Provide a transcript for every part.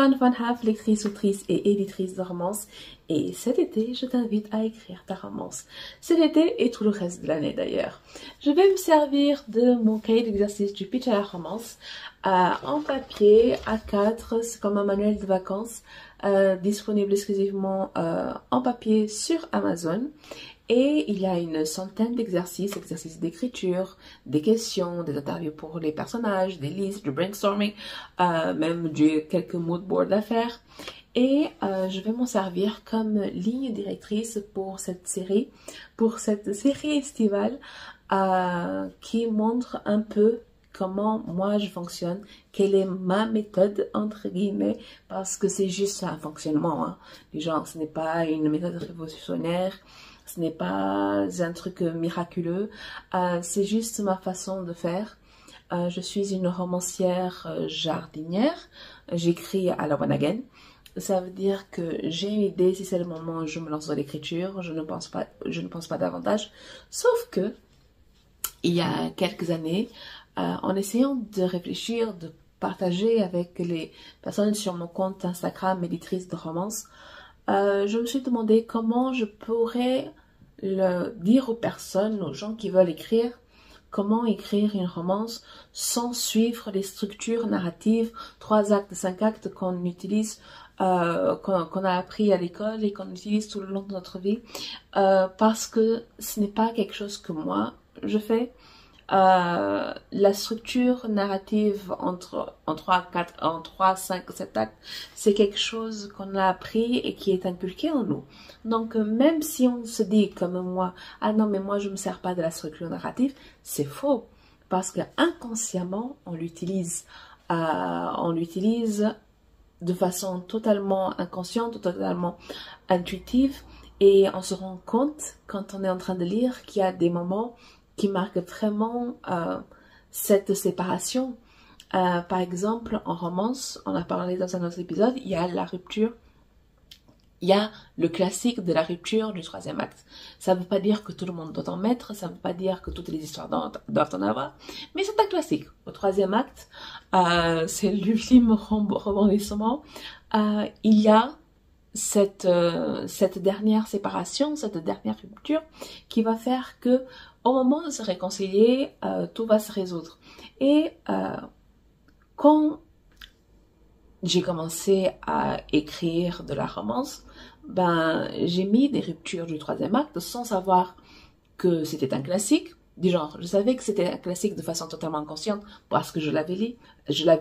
Joanne Van Haaf, lectrice, autrice et éditrice de romances. Et cet été, je t'invite à écrire ta romance. Cet été et tout le reste de l'année d'ailleurs. Je vais me servir de mon cahier d'exercice du pitch à la romance en papier A4, c'est comme un manuel de vacances disponible exclusivement en papier sur Amazon. Et il y a une centaine d'exercices, exercices d'écriture, des questions, des interviews pour les personnages, des listes, du brainstorming, même quelques mood boards à faire. Et je vais m'en servir comme ligne directrice pour cette série estivale qui montre un peu comment moi je fonctionne, quelle est ma méthode entre guillemets, parce que c'est juste un fonctionnement, hein. Les gens, ce n'est pas une méthode révolutionnaire. Ce n'est pas un truc miraculeux, c'est juste ma façon de faire. Je suis une romancière jardinière, j'écris à la one again. Ça veut dire que j'ai une idée, si c'est le moment, je me lance dans l'écriture, je ne pense pas davantage. Sauf que, il y a quelques années, en essayant de réfléchir, de partager avec les personnes sur mon compte Instagram, éditrice de romance, je me suis demandé comment je pourrais dire aux personnes, aux gens qui veulent écrire, comment écrire une romance sans suivre les structures narratives, 3 actes, 5 actes qu'on utilise, qu'on a appris à l'école et qu'on utilise tout le long de notre vie, parce que ce n'est pas quelque chose que moi je fais. La structure narrative en 3, 5, 7 actes, c'est quelque chose qu'on a appris et qui est inculqué en nous. Donc, même si on se dit comme moi, ah non, mais moi je me sers pas de la structure narrative, c'est faux. Parce que inconsciemment, on l'utilise de façon totalement inconsciente, totalement intuitive, et on se rend compte quand on est en train de lire qu'il y a des moments qui marque vraiment cette séparation. Par exemple, en romance, on a parlé dans un autre épisode, il y a la rupture, il y a le classique de la rupture du 3e acte. Ça ne veut pas dire que tout le monde doit en mettre, ça ne veut pas dire que toutes les histoires doivent en avoir, mais c'est un classique. Au 3e acte, c'est l'ultime rebondissement. Il y a cette dernière séparation, cette dernière rupture qui va faire que au moment de se réconcilier, tout va se résoudre. Et quand j'ai commencé à écrire de la romance, j'ai mis des ruptures du 3e acte sans savoir que c'était un classique. Du genre, je savais que c'était un classique de façon totalement inconsciente parce que je l'avais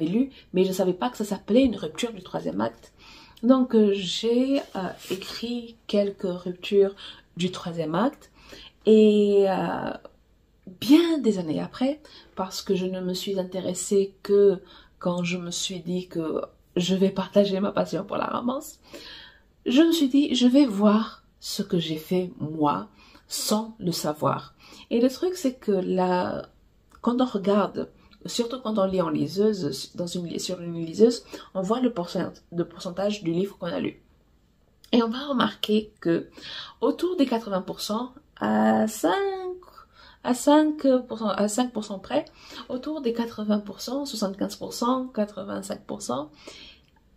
lu, mais je ne savais pas que ça s'appelait une rupture du 3e acte. Donc, j'ai écrit quelques ruptures du 3e acte et bien des années après, parce que je ne me suis intéressée que quand je me suis dit que je vais partager ma passion pour la romance, je me suis dit, je vais voir ce que j'ai fait moi sans le savoir. Et le truc, c'est que quand on regarde, surtout quand on lit en liseuse, sur une liseuse, on voit le pourcentage du livre qu'on a lu. Et on va remarquer que autour des 80%, à 5% près, autour des 80%, 75%, 85%,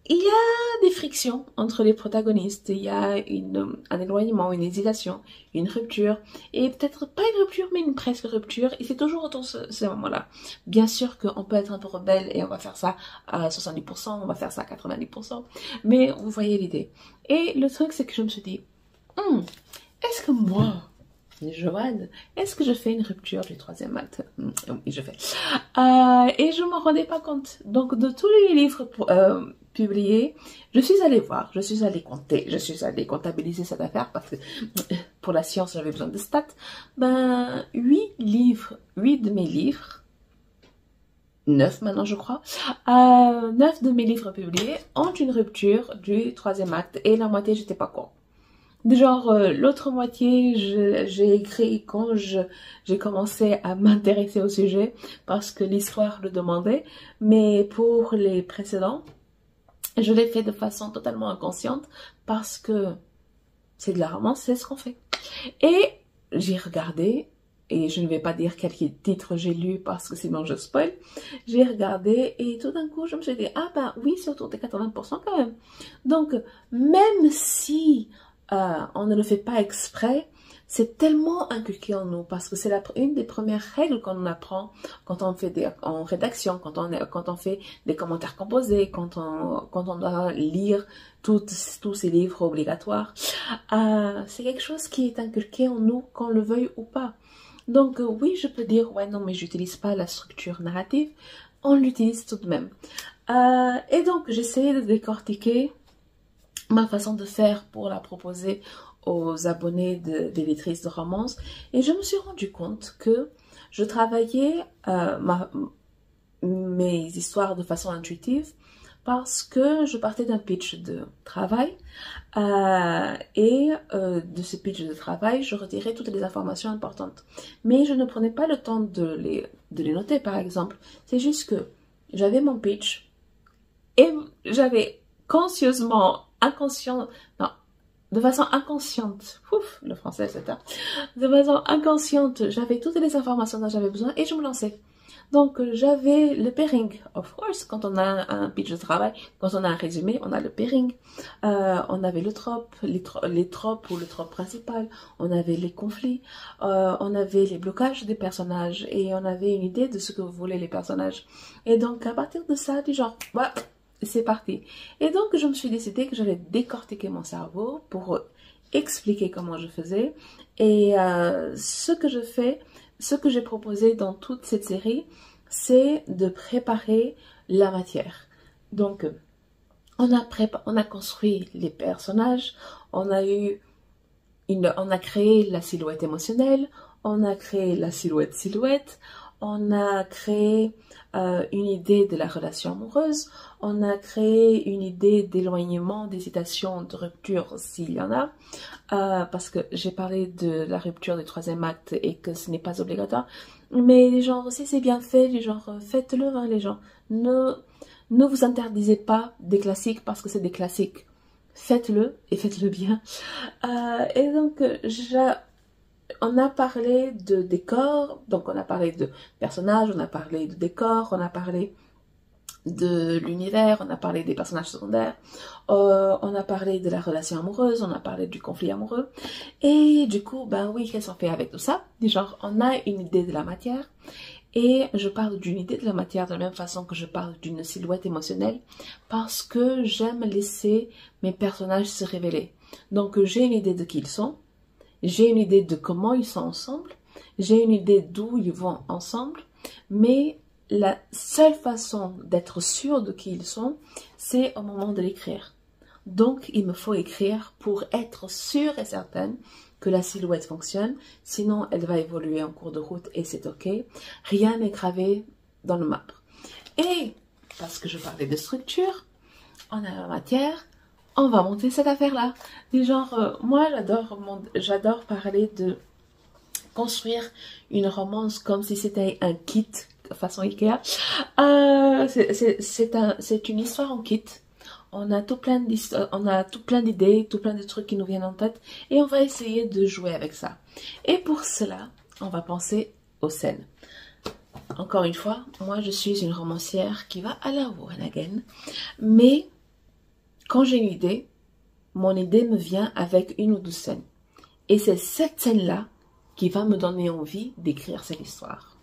il y a des frictions entre les protagonistes, il y a un éloignement, une hésitation, une rupture, et peut-être pas une rupture, mais une presque rupture, et c'est toujours autour de ces moments-là. Bien sûr qu'on peut être un peu rebelle et on va faire ça à 70%, on va faire ça à 90%, mais vous voyez l'idée. Et le truc, c'est que je me suis dit, est-ce que moi, Joanne, est-ce que je fais une rupture du 3e acte? Oui, je fais. Et je ne m'en rendais pas compte. Donc, de tous les livres publiés, je suis allée voir, je suis allée compter, je suis allée comptabiliser cette affaire parce que pour la science, j'avais besoin de stats. 8 de mes livres, 9 maintenant je crois, 9 de mes livres publiés ont une rupture du 3e acte et la moitié, j'étais pas con. De genre, l'autre moitié, j'ai écrit quand j'ai commencé à m'intéresser au sujet parce que l'histoire le demandait. Mais pour les précédents, je l'ai fait de façon totalement inconsciente parce que c'est de la romance, c'est ce qu'on fait. Et j'ai regardé et je ne vais pas dire quel titre j'ai lu parce que sinon je spoil. J'ai regardé et tout d'un coup je me suis dit, ah ben oui, c'est autour de 80% quand même. Donc même si on ne le fait pas exprès, c'est tellement inculqué en nous parce que c'est une des premières règles qu'on apprend quand on fait en rédaction, quand on fait des commentaires composés, quand on doit lire tous ces livres obligatoires. C'est quelque chose qui est inculqué en nous, qu'on le veuille ou pas. Donc oui, je peux dire, ouais, non, mais j'utilise pas la structure narrative. On l'utilise tout de même. Et donc, j'essayais de décortiquer ma façon de faire pour la proposer aux abonnés des lectrices de romances. Et je me suis rendu compte que je travaillais mes histoires de façon intuitive parce que je partais d'un pitch de travail de ce pitch de travail, je retirais toutes les informations importantes. Mais je ne prenais pas le temps de les noter, par exemple. C'est juste que j'avais mon pitch et j'avais de façon inconsciente, le français c'est ça, de façon inconsciente, j'avais toutes les informations dont j'avais besoin et je me lançais. Donc j'avais le pairing, of course, quand on a un pitch de travail, quand on a un résumé, on a le pairing, on avait le trope, les tropes ou le trope principal, on avait les conflits, on avait les blocages des personnages et on avait une idée de ce que voulaient les personnages. Et donc à partir de ça, du genre, bah, c'est parti. Et donc, je me suis décidé que j'allais décortiquer mon cerveau pour expliquer comment je faisais. Et ce que j'ai proposé dans toute cette série, c'est de préparer la matière. Donc, on a construit les personnages, on a créé la silhouette émotionnelle, on a créé la silhouette, on a créé une idée de la relation amoureuse, on a créé une idée d'éloignement, d'hésitation, de rupture s'il y en a, parce que j'ai parlé de la rupture du troisième acte et que ce n'est pas obligatoire, mais les gens, si c'est bien fait, les gens, faites-le, hein, les gens, ne vous interdisez pas des classiques parce que c'est des classiques, faites-le et faites-le bien. Et donc, on a parlé de décor, donc on a parlé de personnages, on a parlé de décor, on a parlé de l'univers, on a parlé des personnages secondaires, on a parlé de la relation amoureuse, on a parlé du conflit amoureux. Et du coup, ben oui, qu'est-ce qu'on fait avec tout ça? Du genre, on a une idée de la matière. Et je parle d'une idée de la matière de la même façon que je parle d'une silhouette émotionnelle parce que j'aime laisser mes personnages se révéler. Donc j'ai une idée de qui ils sont. J'ai une idée de comment ils sont ensemble, j'ai une idée d'où ils vont ensemble, mais la seule façon d'être sûr de qui ils sont, c'est au moment de l'écrire. Donc, il me faut écrire pour être sûre et certaine que la silhouette fonctionne, sinon elle va évoluer en cours de route et c'est ok. Rien n'est gravé dans le marbre. Et, parce que je parlais de structure, on a la matière, on va monter cette affaire-là. Du genre, moi j'adore parler de construire une romance comme si c'était un kit façon Ikea. C'est une histoire en kit. On a tout plein d'idées, tout plein de trucs qui nous viennent en tête et on va essayer de jouer avec ça. Et pour cela, on va penser aux scènes. Encore une fois, moi je suis une romancière qui va à la one again, mais quand j'ai une idée, mon idée me vient avec une ou deux scènes. Et c'est cette scène-là qui va me donner envie d'écrire cette histoire.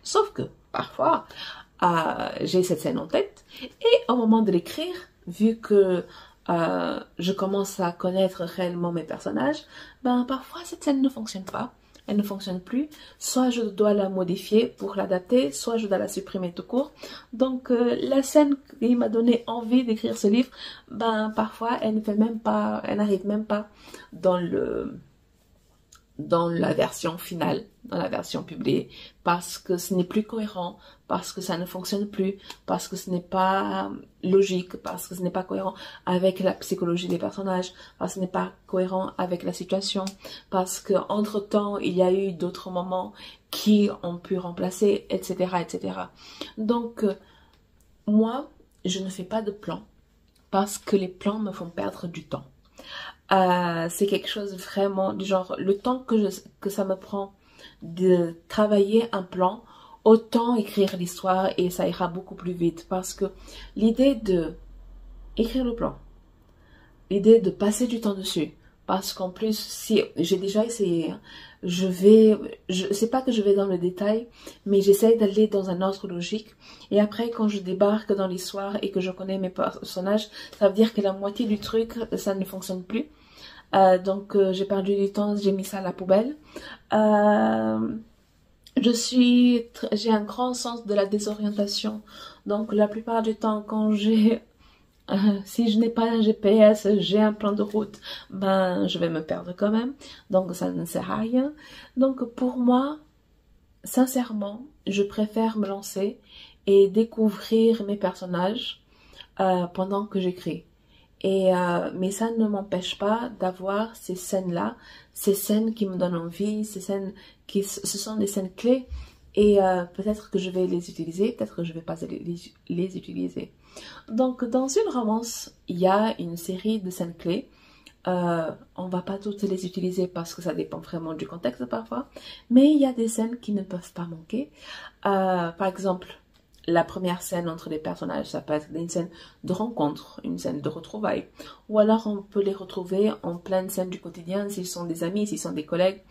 Sauf que, parfois, j'ai cette scène en tête, et au moment de l'écrire, vu que je commence à connaître réellement mes personnages, ben parfois cette scène ne fonctionne pas. Elle ne fonctionne plus, soit je dois la modifier pour l'adapter, soit je dois la supprimer tout court. Donc la scène qui m'a donné envie d'écrire ce livre, ben parfois elle n'arrive même pas dans la version finale, dans la version publiée, parce que ce n'est plus cohérent, parce que ça ne fonctionne plus, parce que ce n'est pas logique, parce que ce n'est pas cohérent avec la psychologie des personnages, parce que ce n'est pas cohérent avec la situation, parce que entre-temps, il y a eu d'autres moments qui ont pu remplacer, etc., etc. Donc, moi, je ne fais pas de plan, parce que les plans me font perdre du temps. C'est quelque chose vraiment du genre, le temps que ça me prend de travailler un plan, autant écrire l'histoire et ça ira beaucoup plus vite. Parce que l'idée de écrire le plan, l'idée de passer du temps dessus, parce qu'en plus, si j'ai déjà essayé, hein, c'est pas que je vais dans le détail, mais j'essaye d'aller dans un ordre logique. Et après, quand je débarque dans l'histoire et que je connais mes personnages, ça veut dire que la moitié du truc, ça ne fonctionne plus. Donc, j'ai perdu du temps, j'ai mis ça à la poubelle. J'ai un grand sens de la désorientation. Donc, la plupart du temps, quand si je n'ai pas un GPS, j'ai un plan de route, ben, je vais me perdre quand même. Donc, ça ne sert à rien. Donc, pour moi, sincèrement, je préfère me lancer et découvrir mes personnages pendant que j'écris. Mais ça ne m'empêche pas d'avoir ces scènes-là, ces scènes qui me donnent envie, ce sont des scènes clés. Et peut-être que je vais les utiliser, peut-être que je ne vais pas les utiliser. Donc, dans une romance, il y a une série de scènes clés. On va pas toutes les utiliser parce que ça dépend vraiment du contexte parfois. Mais il y a des scènes qui ne peuvent pas manquer. Par exemple, la première scène entre les personnages, ça peut être une scène de rencontre, une scène de retrouvailles. Ou alors on peut les retrouver en pleine scène du quotidien, s'ils sont des amis, s'ils sont des collègues,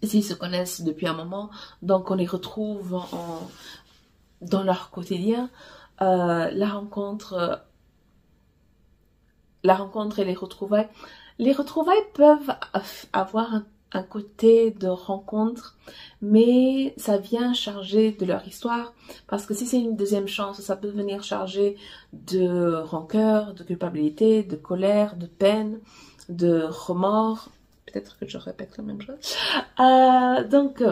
s'ils se connaissent depuis un moment. Donc on les retrouve dans leur quotidien. La rencontre et les retrouvailles. Les retrouvailles peuvent avoir un côté de rencontre, mais ça vient chargé de leur histoire, parce que si c'est une deuxième chance, ça peut venir chargé de rancœur, de culpabilité, de colère, de peine, de remords. Peut-être que je répète la même chose. Donc,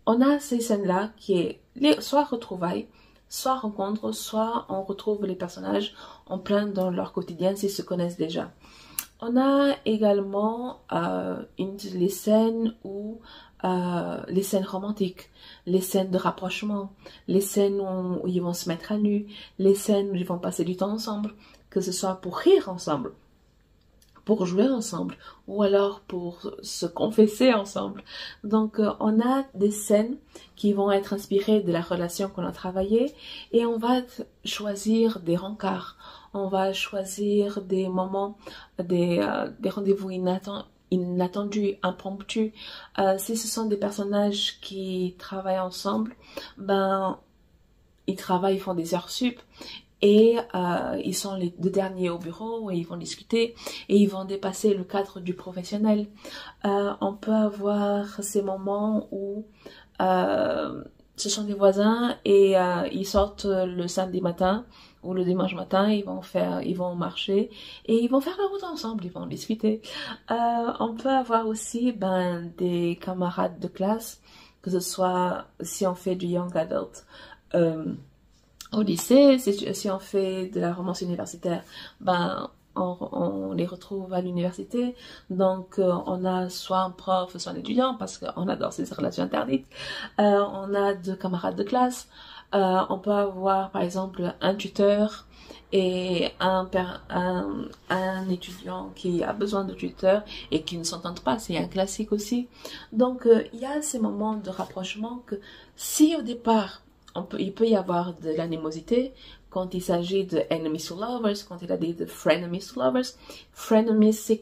on a ces scènes-là qui est soit retrouvailles, soit rencontre, soit on retrouve les personnages en plein dans leur quotidien s'ils se connaissent déjà. On a également les scènes les scènes romantiques, les scènes de rapprochement, les scènes où ils vont se mettre à nu, les scènes où ils vont passer du temps ensemble, que ce soit pour rire ensemble, pour jouer ensemble, ou alors pour se confesser ensemble. Donc, on a des scènes qui vont être inspirées de la relation qu'on a travaillée, et on va choisir des rencarts, on va choisir des moments, des rendez-vous inattendus, impromptus. Si ce sont des personnages qui travaillent ensemble, ben, ils font des heures sup, et ils sont les deux derniers au bureau et ils vont discuter et ils vont dépasser le cadre du professionnel. On peut avoir ces moments où ce sont des voisins et ils sortent le samedi matin ou le dimanche matin, ils vont marcher et ils vont faire la route ensemble, ils vont discuter. On peut avoir aussi des camarades de classe, que ce soit si on fait du young adult, au lycée, si on fait de la romance universitaire, on les retrouve à l'université. Donc, on a soit un prof, soit un étudiant, parce qu'on adore ces relations interdites. On a deux camarades de classe. On peut avoir, par exemple, un tuteur et un étudiant qui a besoin de tuteur et qui ne s'entendent pas. C'est un classique aussi. Donc, il y a ces moments de rapprochement que si au départ, il peut y avoir de l'animosité quand il s'agit de enemies to lovers, quand il a dit de frenemies to lovers. Frenemies, c'est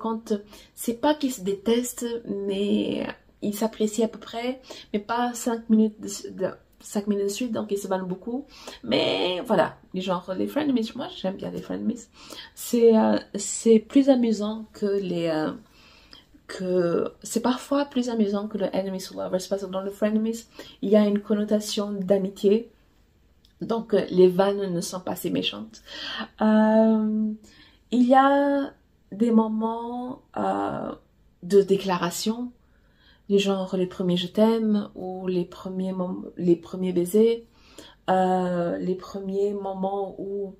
pas qu'ils se détestent, mais ils s'apprécient à peu près, mais pas 5 minutes de suite, donc ils se valent beaucoup. Mais voilà, les frenemies, moi j'aime bien les frenemies. C'est plus amusant c'est parfois plus amusant que le enemies to lovers, parce que dans le frenemies, il y a une connotation d'amitié. Donc, les vannes ne sont pas si méchantes. Il y a des moments de déclaration, du genre les premiers je t'aime, ou les premiers baisers, les premiers moments où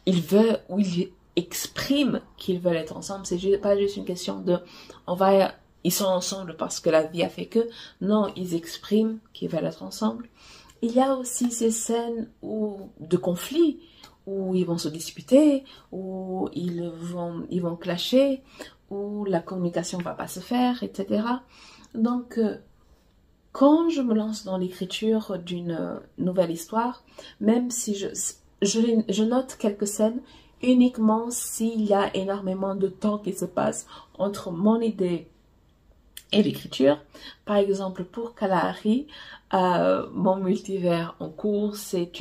ils expriment qu'ils veulent être ensemble. C'est pas juste une question de ils sont ensemble parce que la vie a fait que. Non, ils expriment qu'ils veulent être ensemble. Il y a aussi ces scènes de conflit où ils vont se disputer, où ils vont clasher, où la communication va pas se faire, etc. Donc, quand je me lance dans l'écriture d'une nouvelle histoire, même si je note quelques scènes uniquement s'il y a énormément de temps qui se passe entre mon idée et l'écriture. Par exemple, pour Kalahari, mon multivers en cours, c'est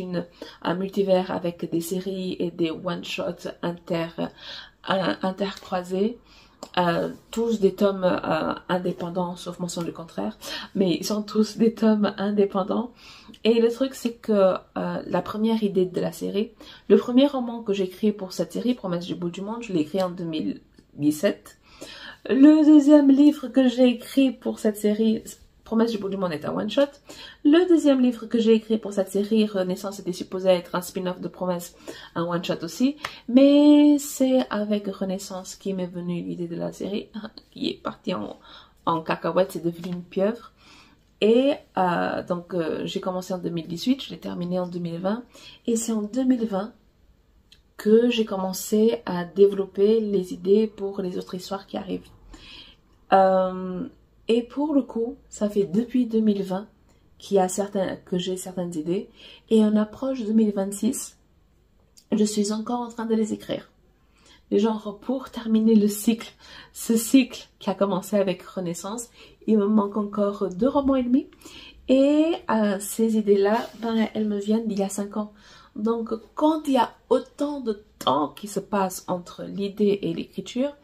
un multivers avec des séries et des one-shots intercroisés. Tous des tomes indépendants, sauf mention du contraire, mais ils sont tous des tomes indépendants. Et le truc, c'est que la première idée de la série, le premier roman que j'écris pour cette série, Promesse du bout du monde, je l'ai écrit en 2017. Le deuxième livre que j'ai écrit pour cette série, Promesse du bout du monde, est un one-shot. Le deuxième livre que j'ai écrit pour cette série, Renaissance, était supposé être un spin-off de Promesse, un one-shot aussi. Mais c'est avec Renaissance qui m'est venue l'idée de la série, qui est partie en cacahuète, c'est devenu une pieuvre. Et donc j'ai commencé en 2018, je l'ai terminé en 2020. Et c'est en 2020 que j'ai commencé à développer les idées pour les autres histoires qui arrivent. Et pour le coup, ça fait depuis 2020 que j'ai certaines idées. Et on approche 2026, je suis encore en train de les écrire. Et genre, pour terminer ce cycle qui a commencé avec Renaissance, il me manque encore 2 romans et demi. Et ces idées-là, ben, elles me viennent d'il y a 5 ans. Donc, quand il y a autant de temps qui se passe entre l'idée et l'écriture,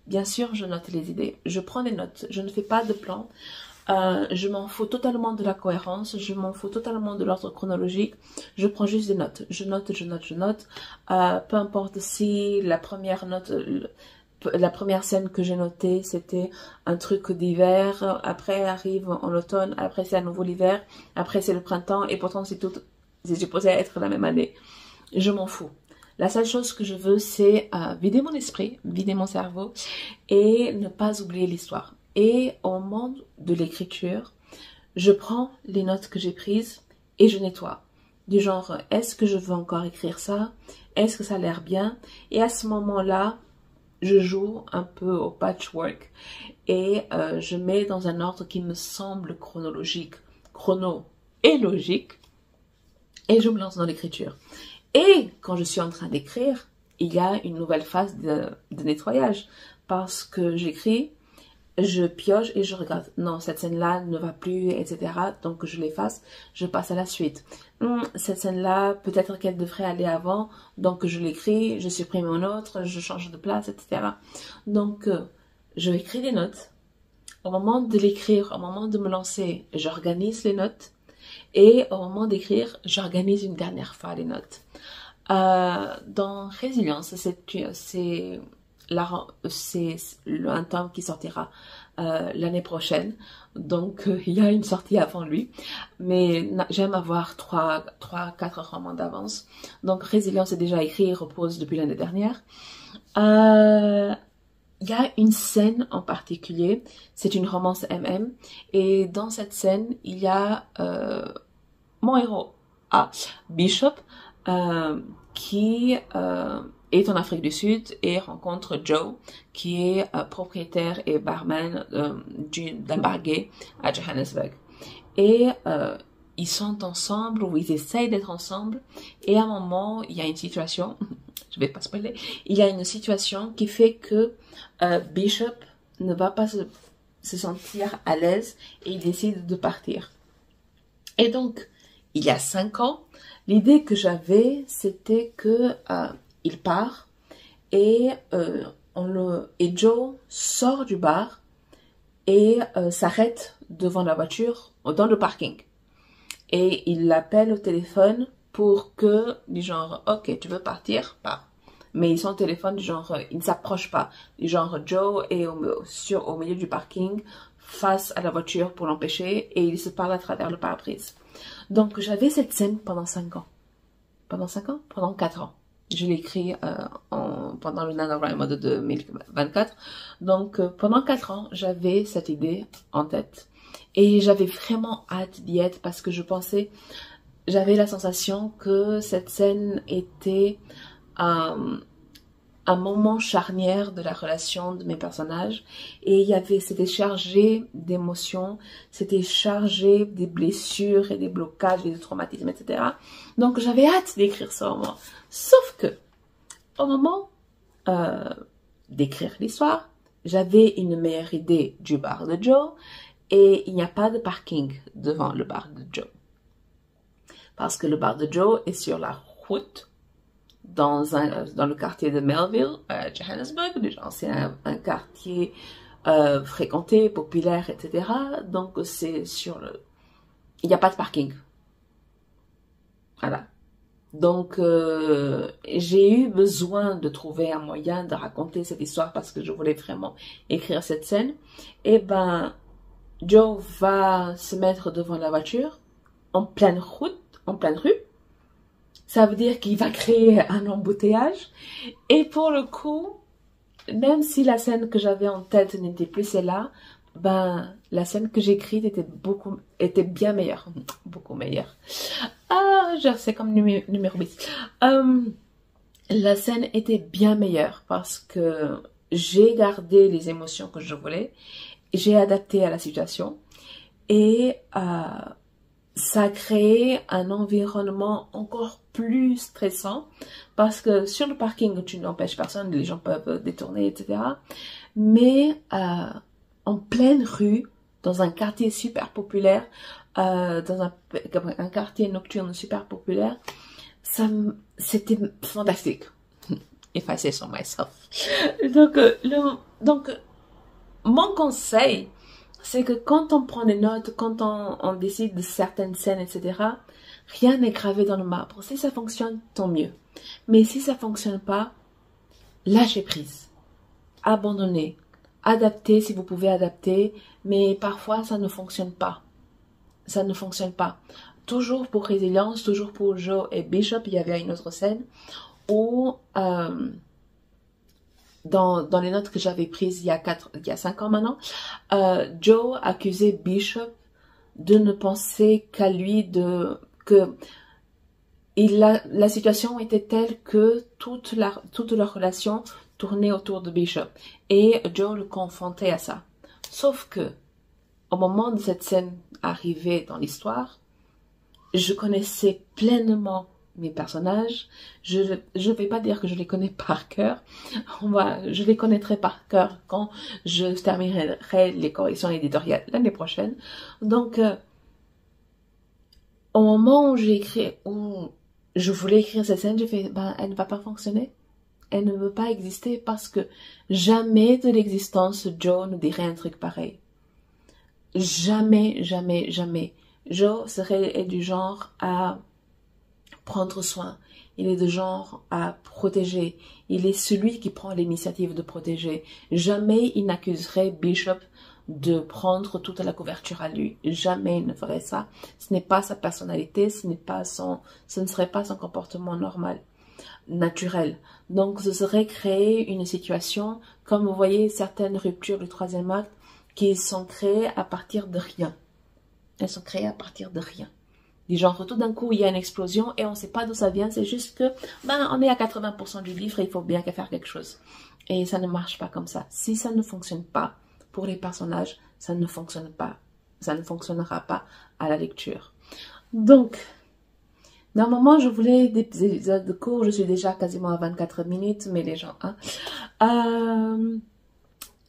bien sûr, je note les idées. Je prends des notes. Je ne fais pas de plan. Je m'en fous totalement de la cohérence. Je m'en fous totalement de l'ordre chronologique. Je prends juste des notes. Je note. Peu importe si la première note... La première scène que j'ai notée, c'était un truc d'hiver. Après arrive en automne. Après, c'est à nouveau l'hiver. Après, c'est le printemps. Et pourtant, c'est supposé être la même année. Je m'en fous. La seule chose que je veux, c'est vider mon esprit, vider mon cerveau et ne pas oublier l'histoire. Et au moment de l'écriture, je prends les notes que j'ai prises et je nettoie. Du genre, est-ce que je veux encore écrire ça? Est-ce que ça a l'air bien? Et à ce moment-là, je joue un peu au patchwork et je mets dans un ordre qui me semble chronologique, chrono et logique. Et je me lance dans l'écriture. Et quand je suis en train d'écrire, il y a une nouvelle phase de nettoyage. Parce que j'écris, je pioche et je regarde. Non, cette scène-là ne va plus, etc. Donc je l'efface, je passe à la suite. Cette scène-là, peut-être qu'elle devrait aller avant. Donc je l'écris, je supprime une autre, je change de place, etc. Donc je écris des notes. Au moment de l'écrire, au moment de me lancer, j'organise les notes. Et au moment d'écrire, j'organise une dernière fois les notes. Dans Résilience, c'est un tome qui sortira l'année prochaine. Donc, il y a une sortie avant lui. Mais j'aime avoir 3-4 romans d'avance. Donc, Résilience est déjà écrit et repose depuis l'année dernière. Il y a une scène en particulier, c'est une romance MM, et dans cette scène, il y a mon héros, Bishop, qui est en Afrique du Sud et rencontre Joe, qui est propriétaire et barman d'un bar gay à Johannesburg. Et ils sont ensemble, ou ils essayent d'être ensemble, et à un moment, il y a une situation... Je vais pas spoiler. Il y a une situation qui fait que Bishop ne va pas se sentir à l'aise et il décide de partir. Et donc, il y a 5 ans, l'idée que j'avais, c'était que il part et Joe sort du bar et s'arrête devant la voiture dans le parking. Et il l'appelle au téléphone pour que, du genre, ok, tu veux partir, pars. Mais ils sont au téléphone, du genre, ils ne s'approchent pas. Du genre, Joe est au milieu du parking, face à la voiture pour l'empêcher, et ils se parlent à travers le pare-brise. Donc, j'avais cette scène pendant 5 ans. Pendant 5 ans? Pendant 4 ans. Je l'ai écrit pendant le NaNoWriMo de 2024. Donc, pendant 4 ans, j'avais cette idée en tête. Et j'avais vraiment hâte d'y être parce que j'avais la sensation que cette scène était un un moment charnière de la relation de mes personnages et c'était chargé d'émotions, c'était chargé des blessures et des blocages et des traumatismes, etc. Donc j'avais hâte d'écrire ce roman. Sauf que au moment d'écrire l'histoire, j'avais une meilleure idée du bar de Joe et il n'y a pas de parking devant le bar de Joe. Parce que le bar de Joe est sur la route dans le quartier de Melville, Johannesburg. C'est un quartier fréquenté, populaire, etc. Donc c'est il n'y a pas de parking. Voilà. Donc j'ai eu besoin de trouver un moyen de raconter cette histoire parce que je voulais vraiment écrire cette scène. Et ben Joe va se mettre devant la voiture en pleine route, en pleine rue. Ça veut dire qu'il va créer un embouteillage. Et pour le coup, même si la scène que j'avais en tête n'était plus celle-là, ben, la scène que j'ai écrite était bien meilleure. Beaucoup meilleure. Ah, c'est comme numéro 8. La scène était bien meilleure parce que j'ai gardé les émotions que je voulais. J'ai adapté à la situation. Et ça a créé un environnement encore plus stressant parce que sur le parking, tu n'empêches personne, les gens peuvent détourner, etc. Mais en pleine rue, dans un quartier super populaire, dans un quartier nocturne super populaire, c'était fantastique. If I say so myself. Donc, mon conseil, c'est que quand on prend des notes, quand on décide de certaines scènes, etc., rien n'est gravé dans le marbre. Si ça fonctionne, tant mieux. Mais si ça fonctionne pas, lâchez prise. Abandonnez. Adaptez si vous pouvez adapter, mais parfois ça ne fonctionne pas. Ça ne fonctionne pas. Toujours pour Résilience, toujours pour Joe et Bishop, il y avait une autre scène où... Dans les notes que j'avais prises il y a 5 ans maintenant, Joe accusait Bishop de ne penser qu'à lui, la situation était telle que toute leur relation tournait autour de Bishop. Et Joe le confrontait à ça. Sauf que, au moment de cette scène arrivée dans l'histoire, je connaissais pleinement mes personnages. Je vais pas dire que je les connais par cœur. Je les connaîtrai par cœur quand je terminerai les corrections éditoriales l'année prochaine. Donc, au moment où où je voulais écrire cette scène, j'ai fait, elle ne va pas fonctionner. Elle ne veut pas exister parce que jamais de l'existence Joe ne dirait un truc pareil. Jamais, jamais, jamais. Joe est du genre à prendre soin. Il est de genre à protéger. Il est celui qui prend l'initiative de protéger. Jamais il n'accuserait Bishop de prendre toute la couverture à lui. Jamais il ne ferait ça. Ce n'est pas sa personnalité, ce ne serait pas son comportement normal, naturel. Donc ce serait créer une situation, comme vous voyez certaines ruptures du 3e acte, qui sont créées à partir de rien. Elles sont créées à partir de rien. Du genre, tout d'un coup, il y a une explosion et on ne sait pas d'où ça vient. C'est juste que, on est à 80% du livre et il faut bien faire quelque chose. Et ça ne marche pas comme ça. Si ça ne fonctionne pas pour les personnages, ça ne fonctionne pas. Ça ne fonctionnera pas à la lecture. Donc, normalement, je voulais des épisodes courts. Je suis déjà quasiment à 24 minutes, mais les gens,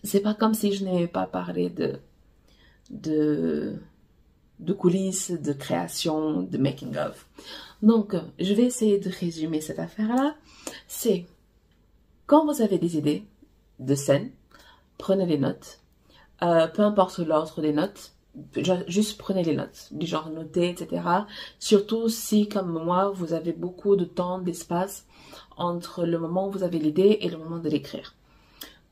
c'est pas comme si je n'avais pas parlé de coulisses, de création, de making of. Donc, je vais essayer de résumer cette affaire-là. C'est, quand vous avez des idées de scènes, prenez les notes. Peu importe l'ordre des notes, juste prenez les notes, du genre noter, etc. Surtout si, comme moi, vous avez beaucoup de temps, d'espace entre le moment où vous avez l'idée et le moment de l'écrire.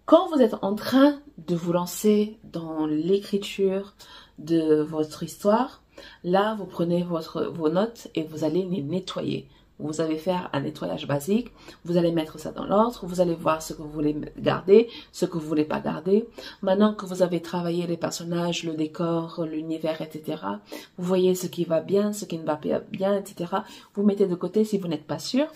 Quand vous êtes en train de vous lancer dans l'écriture de votre histoire, là, vous prenez vos notes et vous allez les nettoyer. vous allez faire un nettoyage basique, vous allez mettre ça dans l'ordre, vous allez voir ce que vous voulez garder, ce que vous voulez pas garder. Maintenant que vous avez travaillé les personnages, le décor, l'univers, etc., vous voyez ce qui va bien, ce qui ne va pas bien, etc., vous mettez de côté si vous n'êtes pas sûr.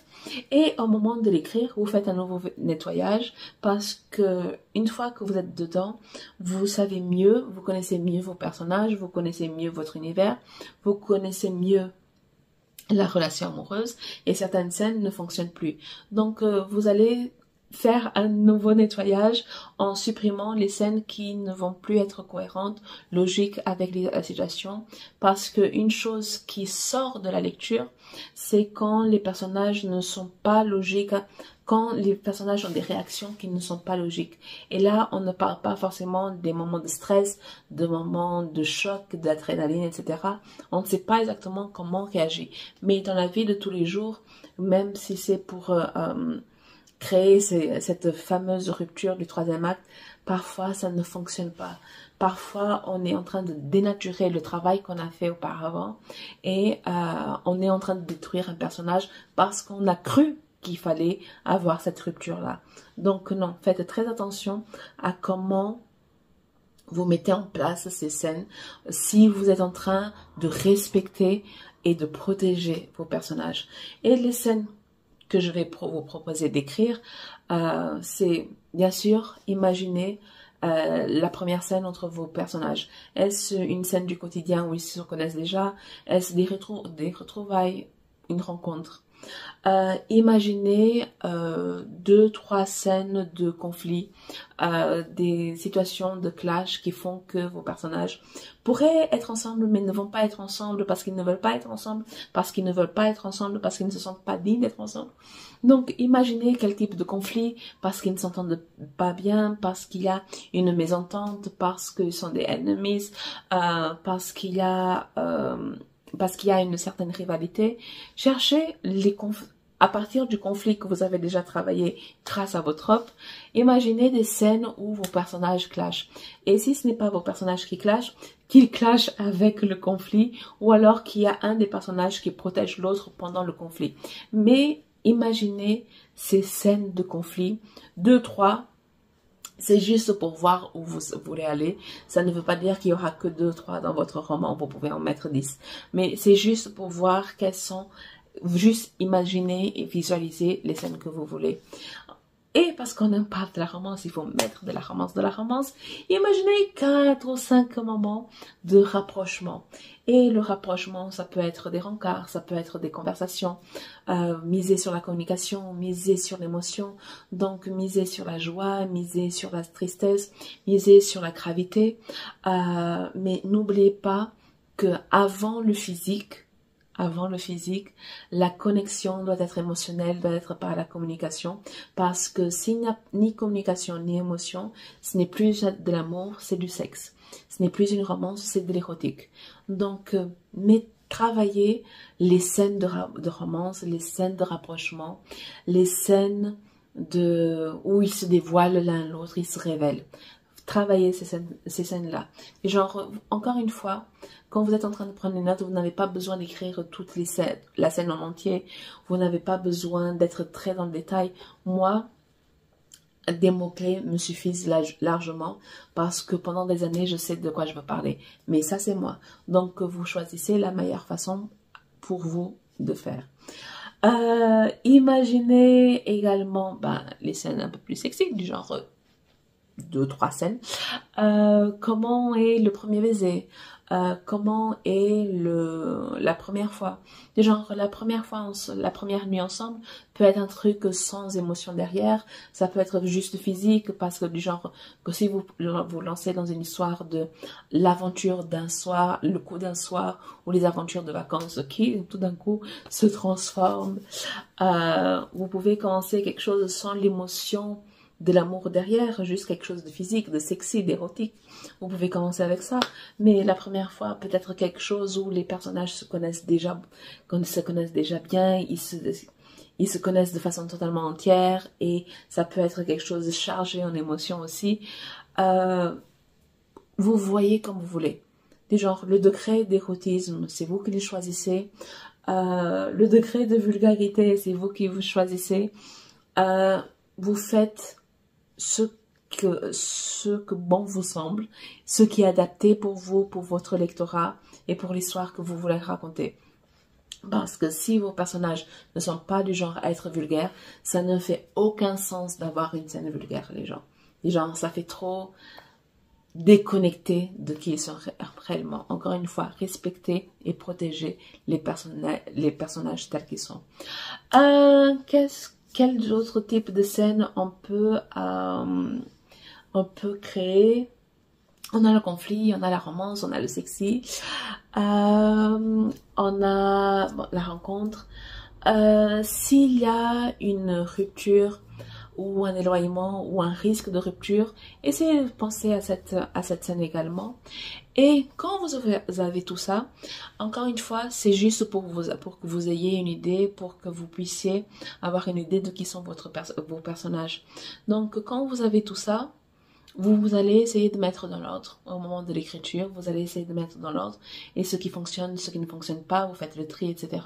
Et au moment de l'écrire, vous faites un nouveau nettoyage parce que une fois que vous êtes dedans, vous savez mieux, vous connaissez mieux vos personnages, vous connaissez mieux votre univers, vous connaissez mieux la relation amoureuse et certaines scènes ne fonctionnent plus. Donc vous allez faire un nouveau nettoyage en supprimant les scènes qui ne vont plus être cohérentes, logiques avec la situation, parce qu'une chose qui sort de la lecture, c'est quand les personnages ne sont pas logiques, quand les personnages ont des réactions qui ne sont pas logiques. Et là, on ne parle pas forcément des moments de stress, de moments de choc, d'adrénaline, etc. On ne sait pas exactement comment réagir. Mais dans la vie de tous les jours, même si c'est pour créer cette fameuse rupture du troisième acte, parfois ça ne fonctionne pas. Parfois on est en train de dénaturer le travail qu'on a fait auparavant et on est en train de détruire un personnage parce qu'on a cru qu'il fallait avoir cette rupture-là. Donc non, faites très attention à comment vous mettez en place ces scènes si vous êtes en train de respecter et de protéger vos personnages. Et les scènes que je vais vous proposer d'écrire, c'est bien sûr imaginer la première scène entre vos personnages. Est-ce une scène du quotidien où ils se connaissent déjà? Est-ce des retrouvailles, une rencontre? Imaginez 2-3 scènes de conflit, des situations de clash qui font que vos personnages pourraient être ensemble mais ne vont pas être ensemble parce qu'ils ne veulent pas être ensemble, parce qu'ils ne veulent pas être ensemble, parce qu'ils ne se sentent pas dignes d'être ensemble. Donc imaginez quel type de conflit, parce qu'ils ne s'entendent pas bien, parce qu'il y a une mésentente, parce qu'ils sont des ennemis, parce qu'il y a une certaine rivalité. Cherchez à partir du conflit que vous avez déjà travaillé grâce à votre trope, imaginez des scènes où vos personnages clashent. Et si ce n'est pas vos personnages qui clashent, qu'ils clashent avec le conflit, ou alors qu'il y a un des personnages qui protège l'autre pendant le conflit. Mais imaginez ces scènes de conflit, 2-3, c'est juste pour voir où vous voulez aller. Ça ne veut pas dire qu'il y aura que 2-3 dans votre roman, vous pouvez en mettre 10. Mais c'est juste pour voir quelles sont, juste imaginer et visualiser les scènes que vous voulez. Et parce qu'on aime pas de la romance, il faut mettre de la romance. Imaginez 4 ou 5 moments de rapprochement. Et le rapprochement, ça peut être des rencarts, ça peut être des conversations, miser sur la communication, miser sur l'émotion, donc miser sur la joie, miser sur la tristesse, miser sur la gravité. Mais n'oubliez pas que avant le physique, la connexion doit être émotionnelle, doit être par la communication, parce que s'il n'y a ni communication ni émotion, ce n'est plus de l'amour, c'est du sexe. Ce n'est plus une romance, c'est de l'érotique. Donc, travaillez les scènes de romance, les scènes de rapprochement, les scènes où ils se dévoilent l'un l'autre, ils se révèlent. Travaillez ces scènes-là. Et genre, encore une fois, quand vous êtes en train de prendre une note, vous n'avez pas besoin d'écrire toutes les scènes, la scène en entier. Vous n'avez pas besoin d'être très dans le détail. Moi, des mots-clés me suffisent largement parce que pendant des années, je sais de quoi je veux parler. Mais ça, c'est moi. Donc, vous choisissez la meilleure façon pour vous de faire. Imaginez également les scènes un peu plus sexy, du genre 2-3 scènes. Comment est le premier baiser? Comment est la première fois? Genre la première fois, la première nuit ensemble peut être un truc sans émotion derrière. Ça peut être juste physique parce que du genre que si vous lancez dans une histoire de l'aventure d'un soir, le coup d'un soir ou les aventures de vacances qui tout d'un coup se transforment. Vous pouvez commencer quelque chose sans l'émotion de l'amour derrière, juste quelque chose de physique, de sexy, d'érotique. Vous pouvez commencer avec ça, mais la première fois, peut-être quelque chose où les personnages se connaissent déjà bien, ils se connaissent de façon totalement entière, et ça peut être quelque chose de chargé en émotions aussi. Vous voyez comme vous voulez. Du genre, le degré d'érotisme, c'est vous qui le choisissez. Le degré de vulgarité, c'est vous qui vous choisissez. Vous faites ce que bon vous semble, ce qui est adapté pour vous, pour votre lectorat et pour l'histoire que vous voulez raconter. Parce que si vos personnages ne sont pas du genre à être vulgaires, ça ne fait aucun sens d'avoir une scène vulgaire, les gens. Les gens, ça fait trop déconnecté de qui ils sont réellement. Encore une fois, respecter et protéger les personnages tels qu'ils sont. Quels autres types de scènes on peut créer? On a le conflit, on a la romance, on a le sexy, on a la rencontre. S'il y a une rupture ou un éloignement ou un risque de rupture, essayez de penser à cette scène également. Et quand vous avez tout ça, encore une fois, c'est juste pour que vous ayez une idée, pour que vous puissiez avoir une idée de qui sont vos personnages. Donc, quand vous avez tout ça, vous allez essayer de mettre dans l'ordre au moment de l'écriture, vous allez essayer de mettre dans l'ordre et ce qui fonctionne, ce qui ne fonctionne pas, vous faites le tri, etc.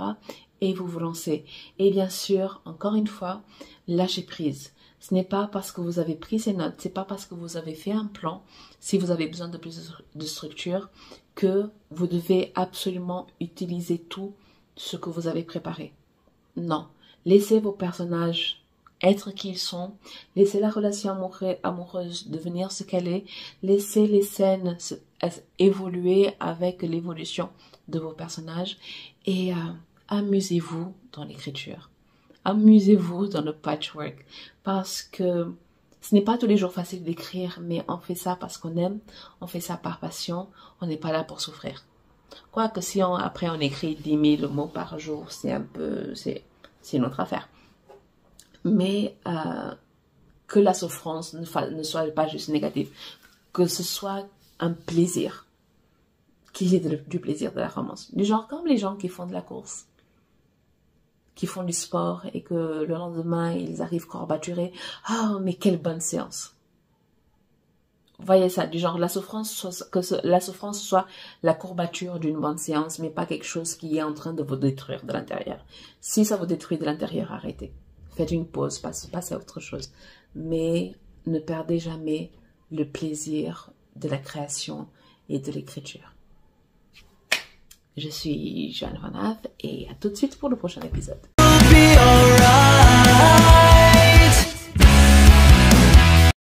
et vous vous lancez. Et bien sûr, encore une fois, lâchez prise. Ce n'est pas parce que vous avez pris ces notes, c'est pas parce que vous avez fait un plan, si vous avez besoin de plus de structure, que vous devez absolument utiliser tout ce que vous avez préparé. Non, laissez vos personnages être qui ils sont, laissez la relation amoureuse devenir ce qu'elle est, laissez les scènes évoluer avec l'évolution de vos personnages et amusez-vous dans l'écriture. Amusez-vous dans le patchwork parce que ce n'est pas tous les jours facile d'écrire, mais on fait ça parce qu'on aime, on fait ça par passion, on n'est pas là pour souffrir. Quoique si après on écrit 10 000 mots par jour, c'est une autre affaire. Mais que la souffrance ne soit pas juste négative, que ce soit un plaisir, qu'il y ait du plaisir de la romance. Du genre comme les gens qui font de la course, qui font du sport et que le lendemain ils arrivent courbaturés. Ah, mais quelle bonne séance! Voyez ça, du genre la souffrance soit la courbature d'une bonne séance, mais pas quelque chose qui est en train de vous détruire de l'intérieur. Si ça vous détruit de l'intérieur, arrêtez. Faites une pause, passez à autre chose. Mais ne perdez jamais le plaisir de la création et de l'écriture. Je suis Joanne Van Haaf et à tout de suite pour le prochain épisode.